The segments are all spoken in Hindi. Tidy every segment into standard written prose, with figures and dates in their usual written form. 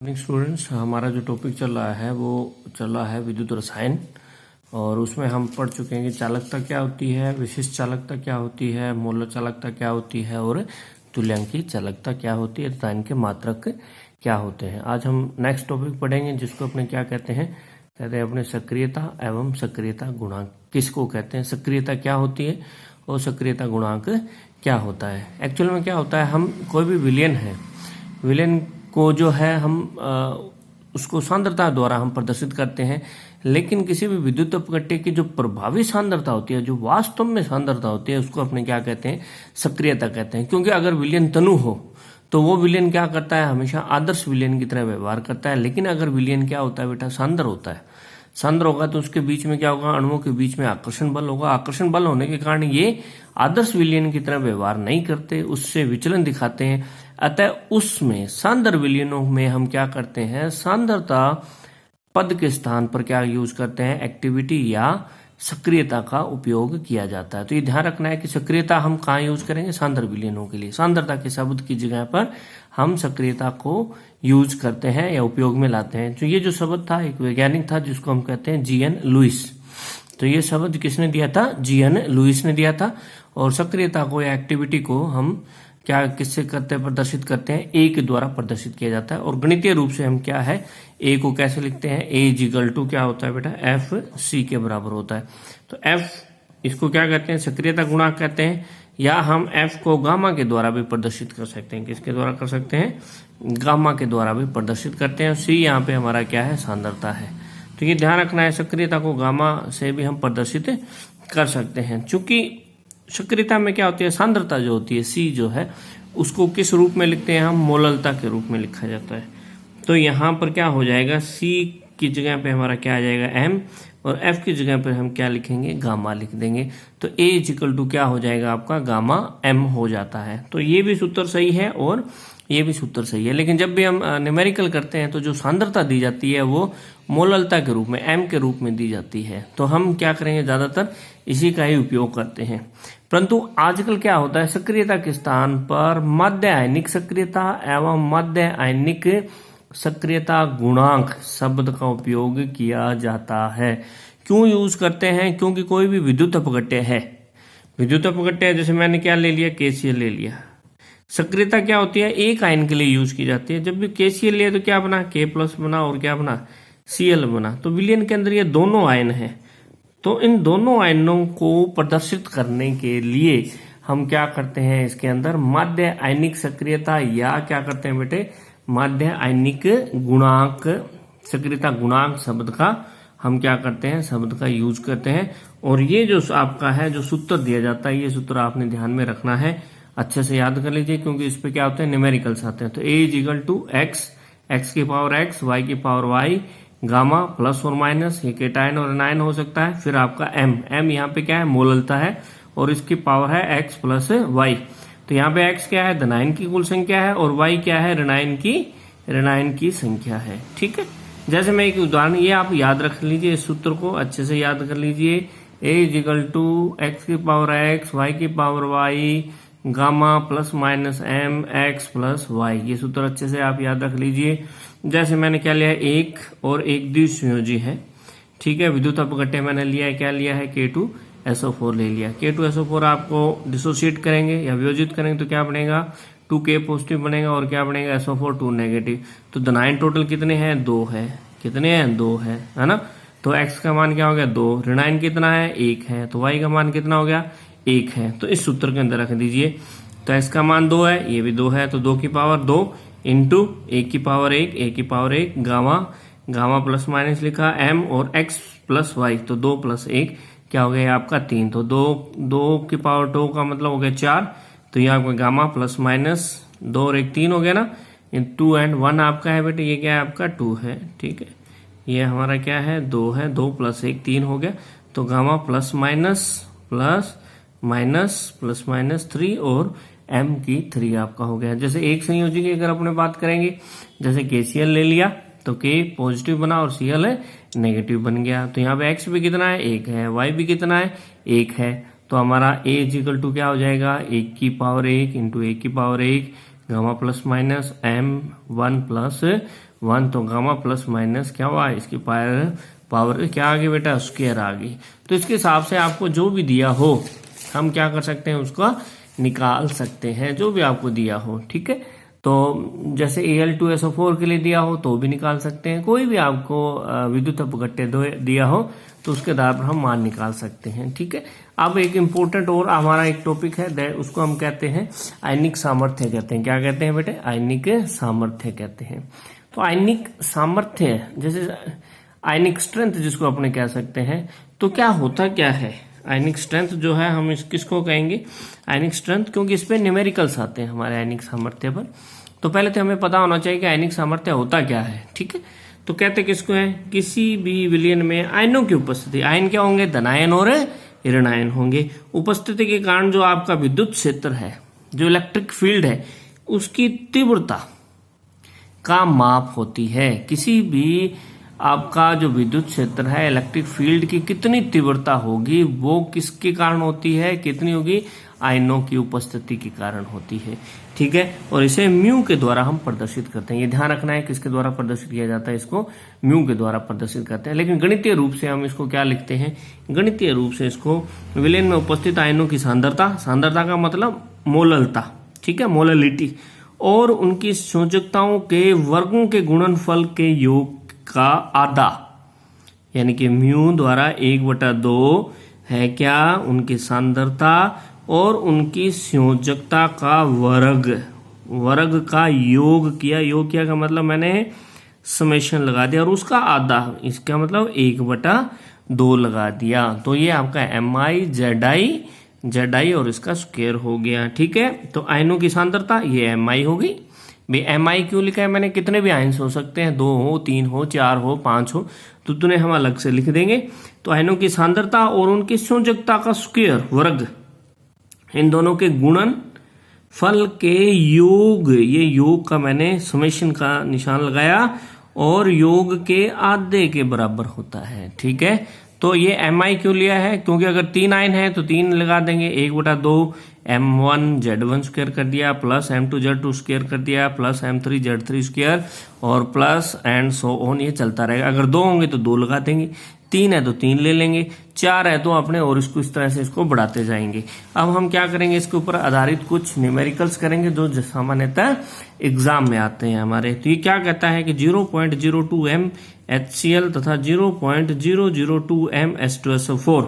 स्टूडेंट्स, हमारा जो टॉपिक चल रहा है वो चल रहा है विद्युत रसायन। और उसमें हम पढ़ चुके हैं कि चालकता क्या होती है, विशिष्ट चालकता क्या होती है, मोलर चालकता क्या होती है और तुल्यांकी चालकता क्या होती है तथा इनके मात्रक क्या होते हैं। आज हम नेक्स्ट टॉपिक पढ़ेंगे जिसको अपने क्या कहते हैं अपने सक्रियता एवं सक्रियता गुणांक। किसको कहते हैं, सक्रियता क्या होती है और सक्रियता गुणांक क्या होता है। एक्चुअल में क्या होता है, हम कोई भी विलयन है, विलयन को जो है हम उसको सांद्रता द्वारा हम प्रदर्शित करते हैं। लेकिन किसी भी विद्युत अपघट्य की जो प्रभावी सांद्रता होती है, जो वास्तव में सांद्रता होती है, उसको अपने क्या कहते हैं, सक्रियता कहते हैं। क्योंकि अगर विलयन तनु हो तो वो विलयन क्या करता है, हमेशा आदर्श विलयन की तरह व्यवहार करता है। लेकिन अगर विलयन क्या होता है बेटा, सांद्र होता है, सांद्र होगा तो उसके बीच में क्या होगा, अणुओं के बीच में आकर्षण बल होगा। आकर्षण बल होने के कारण ये आदर्श विलयन की तरह व्यवहार नहीं करते, उससे विचलन दिखाते हैं। अतः उसमें सांद्र विलयनों में हम क्या करते हैं, सांद्रता पद के स्थान पर क्या यूज करते हैं, एक्टिविटी या सक्रियता का उपयोग किया जाता है। तो ये ध्यान रखना है कि सक्रियता हम कहाँ यूज करेंगे, सांद्र विलयनों के लिए। सांद्रता के शब्द की जगह पर हम सक्रियता को यूज करते हैं या उपयोग में लाते हैं। तो ये जो शब्द था, एक वैज्ञानिक था जिसको हम कहते हैं जीएन लुईस। तो ये शब्द किसने दिया था, जीएन लुईस ने दिया था। और सक्रियता को या एक्टिविटी को हम क्या किससे करते हैं, प्रदर्शित करते हैं, ए के द्वारा प्रदर्शित किया जाता है। और गणितीय रूप से हम क्या है, ए को कैसे लिखते हैं, ए इज इक्वल टू क्या होता है बेटा, एफ सी के बराबर होता है। तो एफ इसको क्या कहते हैं, सक्रियता गुणांक कहते हैं। या हम एफ को गामा के द्वारा भी प्रदर्शित कर सकते हैं। किसके द्वारा कर सकते हैं, गामा के द्वारा भी प्रदर्शित करते हैं। सी यहाँ पे हमारा क्या है, सांद्रता है। तो ये ध्यान रखना है, सक्रियता को गामा से भी हम प्रदर्शित कर सकते हैं। चूंकि सक्रियता में क्या होती है, सांद्रता जो होती है सी जो है, उसको किस रूप में लिखते हैं हम, मोललता के रूप में लिखा जाता है। तो यहाँ पर क्या हो जाएगा, सी की जगह पे हमारा क्या आ जाएगा, एम, और एफ की जगह पे हम क्या लिखेंगे, गामा लिख देंगे। तो ए इज इक्वल टू क्या हो जाएगा आपका, गामा एम हो जाता है। तो ये भी सूत्र सही है और ये भी सूत्र सही है। लेकिन जब भी हम न्यूमेरिकल करते हैं तो जो सांद्रता दी जाती है वो मोललता के रूप में, एम के रूप में दी जाती है। तो हम क्या करेंगे, ज्यादातर इसी का ही उपयोग करते हैं। परंतु आजकल क्या होता है, सक्रियता के स्थान पर मध्य आयनिक सक्रियता एवं मध्य आयनिक सक्रियता गुणांक शब्द का उपयोग किया जाता है। क्यों यूज करते हैं, क्योंकि कोई भी विद्युत अपघट्य है, विद्युत अपघट्य जैसे मैंने क्या ले लिया, केसीएल ले लिया। सक्रियता क्या होती है, एक आयन के लिए यूज की जाती है। जब भी केसीएल लिया तो क्या बना, के प्लस बना और क्या बना, सीएल बना। तो विलयन के अंदर ये दोनों आयन है। तो इन दोनों आयनों को प्रदर्शित करने के लिए हम क्या करते हैं, इसके अंदर माध्य आयनिक सक्रियता या क्या करते हैं बेटे, माध्य आयनिक गुणांक, सक्रियता गुणांक शब्द का हम क्या करते हैं, शब्द का यूज करते हैं। और ये जो आपका है जो सूत्र दिया जाता है, ये सूत्र आपने ध्यान में रखना है, अच्छे से याद कर लीजिए, क्योंकि इस पे क्या होते हैं, न्यूमेरिकल्स आते हैं। तो A is equal to X, X की पावर एक्स, वाई की पावर वाई, गामा प्लस और माइनस, ये केटायन और एनायन हो सकता है। फिर आपका एम, एम यहाँ पे क्या है, मोललता है और इसकी पावर है एक्स प्लस वाई। तो यहाँ पे एक्स क्या है, धनायन की कुल संख्या है, और वाई क्या है, ऋणायन की संख्या है। ठीक है, जैसे मैं एक उदाहरण, ये आप याद रख लीजिए, इस सूत्र को अच्छे से याद कर लीजिए। A is equal to X की पावर एक्स, वाई की power Y, gamma plus minus M X plus Y. ये सूत्र अच्छे से आप याद रख लीजिए। जैसे मैंने क्या लिया है, एक और एक द्विसंयोजी है। ठीक है, विद्युत अपघट्य मैंने लिया है, क्या लिया है, K2SO4 ले लिया। K2SO4 आपको डिसोसिएट करेंगे या वियोजित करेंगे तो क्या बनेगा, 2K पॉजिटिव बनेगा और क्या बनेगा, SO4 2 नेगेटिव। तो धनायन टोटल कितने हैं, 2 है। कितने हैं, 2 है ना। तो x का मान क्या हो गया, 2। ऋणायन कितना है, 1 है। तो y का मान कितना हो गया, 1 है। तो इस सूत्र के अंदर रख दीजिए। तो x का मान 2 है, ये भी 2 है। तो 2 की पावर 2 इंटू 1 की पावर 1, 1 की power 1, gamma, gamma plus minus लिखा, m और x प्लस वाई। तो 2 प्लस 1 क्या हो गया आपका, 3। तो 2 की पावर 2 का मतलब हो गया 4। तो ये आपका गामा प्लस माइनस 2 और 1 3 हो गया ना। 2 एंड 1 आपका है बेटे, ये क्या है आपका 2 है। ठीक है, ये हमारा क्या है, 2 है। 2 प्लस 1 3 हो गया। तो gamma plus minus plus minus plus minus 3 और m की 3 आपका हो गया। जैसे एक संयोजी की अगर अपने बात करेंगे, जैसे KCl ले लिया तो K पॉजिटिव बना और Cl है नेगेटिव बन गया। तो यहाँ पे x भी कितना है, 1 है, y भी कितना है, 1 है। तो हमारा a इक्वल टू क्या हो जाएगा, 1 की पावर 1 इंटू 1 की power 1 gamma plus minus m 1 plus 1, तो गामा प्लस माइनस क्या हुआ, इसकी पावर क्या आ गई बेटा, स्क्वायर आ गई। तो इसके हिसाब से आपको जो भी दिया हो हम क्या कर सकते हैं, उसका निकाल सकते हैं, जो भी आपको दिया हो, ठीक है। तो जैसे Al2SO4 के लिए दिया हो तो भी निकाल सकते हैं, कोई भी आपको विद्युत अपघट्य दिया हो तो उसके आधार पर हम मान निकाल सकते हैं, ठीक है। अब एक इम्पोर्टेंट और हमारा एक टॉपिक है, उसको हम कहते हैं आयनिक सामर्थ्य कहते हैं। क्या कहते हैं बेटे, आयनिक सामर्थ्य कहते हैं। तो आयनिक सामर्थ्य जैसे आयनिक स्ट्रेंथ जिसको अपने कह सकते हैं, तो क्या होता क्या है आयनिक स्ट्रेंथ जो है, हम किसको कहेंगे आयनिक स्ट्रेंथ, क्योंकि इस पे न्यूमेरिकल्स आते हैं हमारे आयनिक सामर्थ्य पर। तो पहले तो हमें पता होना चाहिए कि आयनिक सामर्थ्य होता क्या है, ठीक है। तो कहते किसको है, किसी भी विलयन में आयनों की उपस्थिति, आयन क्या होंगे, धनायन और ऋण आयन होंगे, उपस्थिति के कारण जो आपका विद्युत क्षेत्र है, जो इलेक्ट्रिक फील्ड है, उसकी तीव्रता का माप होती है। किसी भी आपका जो विद्युत क्षेत्र है, इलेक्ट्रिक फील्ड की कितनी तीव्रता होगी, वो किसके कारण होती है, कितनी होगी, आयनों की उपस्थिति के कारण होती है, ठीक है। और इसे म्यू के द्वारा हम प्रदर्शित करते हैं। ये ध्यान रखना है किसके द्वारा प्रदर्शित किया जाता है, इसको म्यू के द्वारा प्रदर्शित करते हैं। लेकिन गणितीय रूप से हम इसको क्या लिखते हैं, गणितीय रूप से इसको विलयन में उपस्थित आयनों की सांद्रता, सांद्रता का मतलब मोललता, ठीक है, मोललिटी, और उनकी संयोजकताओं के वर्गों के गुणनफल के योग का आधा, यानी कि म्यू द्वारा 1/2 है क्या, उनकी सांद्रता और उनकी संयोजकता का वर्ग का योग किया का मतलब मैंने समेशन लगा दिया, और उसका आधा, इसका मतलब 1/2 लगा दिया। तो ये आपका MI ZI और इसका स्क्वायर हो गया, ठीक है। तो आयनों की सांद्रता ये MI होगी। MI क्यों लिखा है मैंने, कितने भी आयन्स हो सकते हैं, 2 हो, 3 हो, 4 हो, 5 हो, तो तुने हम अलग से लिख देंगे। तो आयनों की सांद्रता और उनकी संयोजकता का स्क्वायर वर्ग, इन दोनों के गुणन फल के योग, ये योग का मैंने समेशन का निशान लगाया, और योग के आधे के बराबर होता है, ठीक है। तो ये MI क्यों लिया है, क्योंकि अगर 3 आयन है तो 3 लगा देंगे, 1/2 M1 Z1 स्क्वायर कर दिया, प्लस M2 Z2 स्क्वायर कर दिया, प्लस M3 Z3 स्क्वायर, और प्लस एंड सो ऑन, ये चलता रहेगा। अगर 2 होंगे तो 2 लगा देंगे, 3 है तो 3 ले लेंगे, 4 है तो अपने, और इसको इस तरह से इसको बढ़ाते जाएंगे। अब हम क्या करेंगे, इसके ऊपर आधारित कुछ न्यूमेरिकल्स करेंगे जो सामान्यतः एग्जाम में आते हैं हमारे। तो ये क्या कहता है कि 0.02 M HCl तथा 0.002 M H2SO4,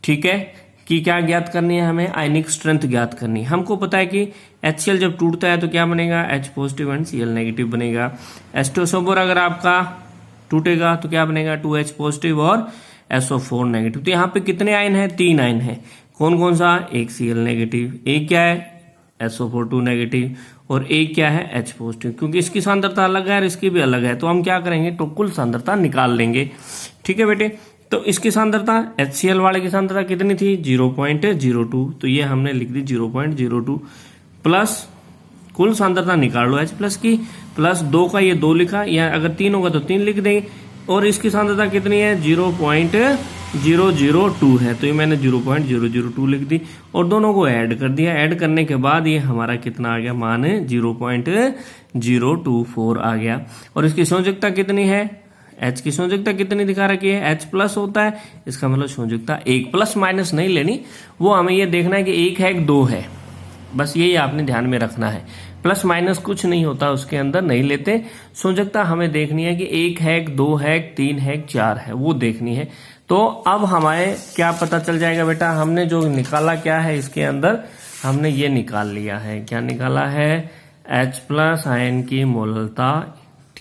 ठीक है, कि क्या ज्ञात करनी है हमें, आयनिक स्ट्रेंथ ज्ञात करनी है। हमको पता है कि HCl जब टूटता है तो क्या बनेगा, H positive and Cl negative बनेगा। H2SO4 अगर आपका टूटेगा तो क्या बनेगा, 2H पॉजिटिव और SO4 नेगेटिव। तो यहाँ पे कितने आयन है, 3 आयन है। कौन कौन सा, एक Cl नेगेटिव, एक क्या है SO4 2 नेगेटिव, और एक क्या है H पॉजिटिव। क्योंकि इसकी सांद्रता अलग है और इसकी भी अलग है, तो हम क्या करेंगे, तो कुल सांद्रता निकाल लेंगे, ठीक है बेटे। तो इसकी सांद्रता HCl वाले की सांद्रता कितनी थी, 0.02, तो ये हमने लिख दी 0.02, प्लस कुल सांद्रता निकाल लो H प्लस की, प्लस 2 का ये 2 लिखा, या अगर 3 होगा तो 3 लिख देंगे, और इसकी सांद्रता कितनी है, 0.002 है, तो ये मैंने 0.002 लिख दी, और दोनों को ऐड कर दिया। ऐड करने के बाद ये हमारा कितना आ गया, मान 0.024 आ गया। और इसकी संयोजकता कितनी है, H की संयोजकता कितनी दिखा रखी है, H प्लस होता है, इसका मतलब संयोजकता 1, प्लस माइनस नहीं लेनी, वो हमें ये देखना है कि 1 है कि 2 है, बस यही आपने ध्यान में रखना है। प्लस माइनस कुछ नहीं होता उसके अंदर, नहीं लेते। संयोजकता हमें देखनी है कि 1 है कि 2 है कि 3 है कि 4 है, वो देखनी है। तो अब हमें क्या पता चल जाएगा बेटा, हमने जो निकाला क्या है, इसके अंदर हमने ये निकाल लिया है, क्या निकाला है, H प्लस आयन की मोललता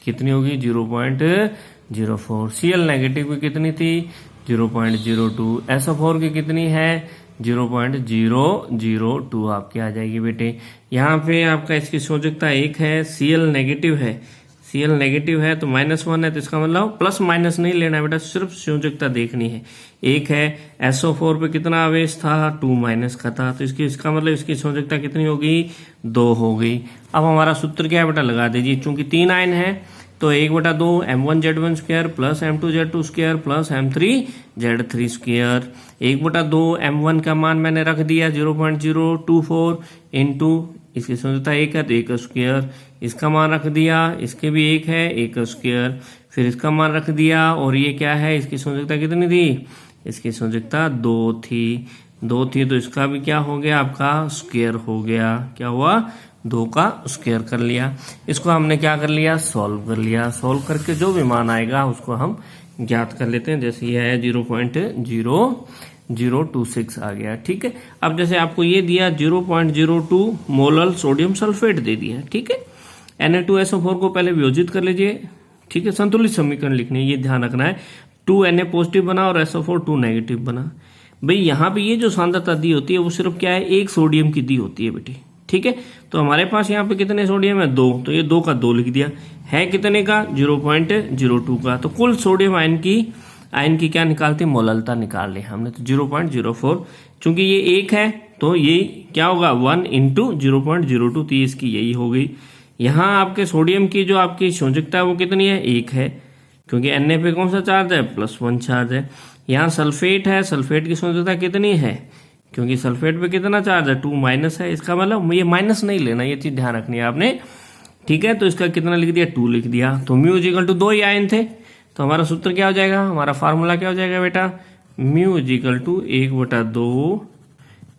कितनी होगी, 0.04, Cl नेगेटिव की कितनी थी, 0.02, SO4 की कितनी है, 0.002 आपकी आ जाएगी बेटे। यहाँ पे आपका इसकी संयोजकता 1 है, Cl नेगेटिव है, Cl नेगेटिव है तो -1 है, तो इसका मतलब प्लस माइनस नहीं लेना है बेटा, सिर्फ संयोजकता देखनी है। 1 है, SO4 पे कितना आवेश था, 2 माइनस का था, तो इसका मतलब इसकी संयोजकता कितनी होगी, 2 हो गई। अब हमारा सूत्र क्या है बेटा, लगा दीजिए, चूंकि 3 आयन है तो 1/2 M1 Z1 square plus M2 Z2 square plus M3 Z3 square, 1/2 M1 का मान मैंने रख दिया 0.024 इंटू इसकी संयोजकता 1 है तो 1 का स्क्वायर, इसका मान रख दिया, इसके भी 1 है 1 का स्क्वायर, फिर इसका मान रख दिया, और ये क्या है, इसकी संयोजकता कितनी थी, इसकी संयोजकता 2 थी तो इसका भी क्या हो गया, आपका स्क्वायर हो गया। क्या हुआ, 2 का स्क्वायर कर लिया। इसको हमने क्या कर लिया, सॉल्व कर लिया। सॉल्व करके जो भी मान आएगा उसको हम ज्ञात कर लेते हैं। जैसे ये है 0.0026 आ गया। ठीक है, अब जैसे आपको ये दिया 0.02 मोलल सोडियम सल्फेट दे दिया। ठीक है, Na2SO4 को पहले वियोजित कर लीजिए। ठीक है, संतुलित समीकरण लिखनी है, ये ध्यान रखना है। 2Na पॉजिटिव बना और SO4 2 नेगेटिव बना। भाई यहाँ पे ये जो सांद्रता दी होती है वो सिर्फ क्या है, एक सोडियम की दी होती है बेटी। ठीक है, तो हमारे पास यहाँ पे कितने सोडियम है, 2, तो ये 2 का 2 लिख दिया। है कितने का, 0.02 का। तो कुल सोडियम आयन की क्या निकालती, मोललता निकाल ली हमने, तो 0.04। चूंकि ये 1 है तो ये क्या होगा, 1 × 0.02, तो इसकी यही हो गई। यहाँ आपके सोडियम की जो आपकी संयोजकता है वो कितनी है, 1 है, क्योंकि Na पे कौन सा चार्ज है, +1 चार्ज है। यहाँ सल्फेट है, सल्फेट की संयोजकता कितनी है, क्योंकि सल्फेट पे कितना चार्ज है, 2- है। इसका मतलब ये माइनस नहीं लेना, ये चीज ध्यान रखनी है आपने। ठीक है, तो इसका कितना लिख दिया, 2 लिख दिया। तो μ 2 ही आयन थे, तो हमारा सूत्र क्या हो जाएगा, हमारा फार्मूला क्या हो जाएगा बेटा, μ 1/2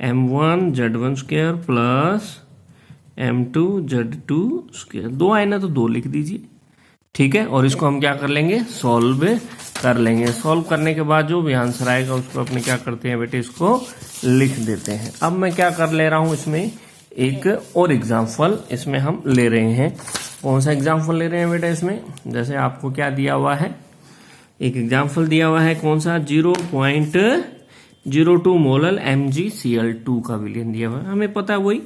m1z1² प्लस m2z2²। 2 आयन है तो 2 लिख दीजिए। ठीक है, और इसको हम क्या कर लेंगे, सॉल्व कर लेंगे। सॉल्व करने के बाद जो भी आंसर आएगा उसको अपने क्या करते हैं बेटे, इसको लिख देते हैं। अब मैं क्या कर ले रहा हूं, इसमें एक और एग्जाम्पल इसमें हम ले रहे हैं। कौन सा एग्जाम्पल ले रहे हैं बेटा इसमें, जैसे आपको क्या दिया हुआ है, एक एग्जाम्पल दिया हुआ है, कौन सा, 0.02 मोलल MgCl2 का विलयन दिया हुआ है। हमें पता है वही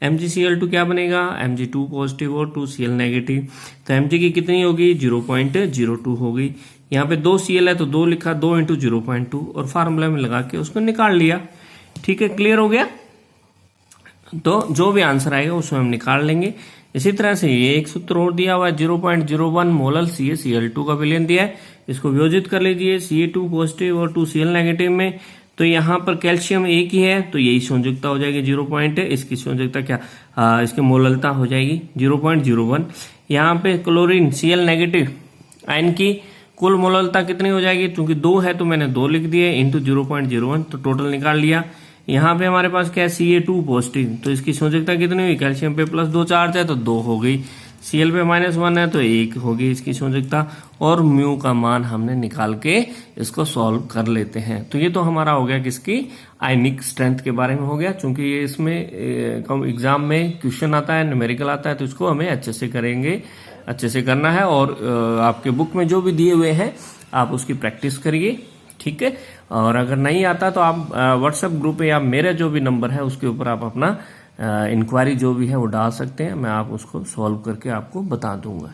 MgCl2 क्या बनेगा, Mg2 पॉजिटिव और 2 Cl नेगेटिव। तो Mg की कितनी होगी, 0.02 होगी। यहाँ पे 2 Cl है तो 2 लिखा, 2 × 0.2 और फार्मूला में लगा के उसको निकाल लिया। ठीक है, क्लियर हो गया। तो जो भी आंसर आएगा उसमें हम निकाल लेंगे। इसी तरह से ये एक सूत्र और दिया हुआ है, 0.01 मोलल CaCl2 का विलयन दिया है। इसको वियोजित कर लीजिए, Ca2 पॉजिटिव और 2 Cl नेगेटिव में। तो यहाँ पर कैल्शियम एक ही है तो यही संयोजकता हो जाएगी 0. इसकी संयोजकता क्या, इसकी मोललता हो जाएगी 0.01। यहाँ पे क्लोरीन Cl नेगेटिव आयन की कुल मोललता कितनी हो जाएगी, क्योंकि 2 है तो मैंने 2 लिख दिए, इंटू 0.01, तो टोटल निकाल लिया। यहाँ पे हमारे पास क्या है, Ca2 पॉजिटिव, तो इसकी संयोजकता कितनी हुई, कैल्शियम पे +2 चार्ज है तो 2 हो गई। Cl पे -1 है तो 1 होगी इसकी संयोजकता, और म्यू का मान हमने निकाल के इसको सॉल्व कर लेते हैं। तो ये तो हमारा हो गया किसकी, आयनिक स्ट्रेंथ के बारे में हो गया। चूंकि ये इसमें एग्जाम में क्वेश्चन आता है, न्यूमेरिकल आता है, तो इसको हमें अच्छे से करेंगे, अच्छे से करना है। और आपके बुक में जो भी दिए हुए हैं आप उसकी प्रैक्टिस करिए। ठीक है, और अगर नहीं आता तो आप व्हाट्सएप ग्रुप पे या मेरा जो भी नंबर है उसके ऊपर आप अपना इंक्वायरी जो भी है वो डाल सकते हैं, मैं आप उसको सॉल्व करके आपको बता दूंगा।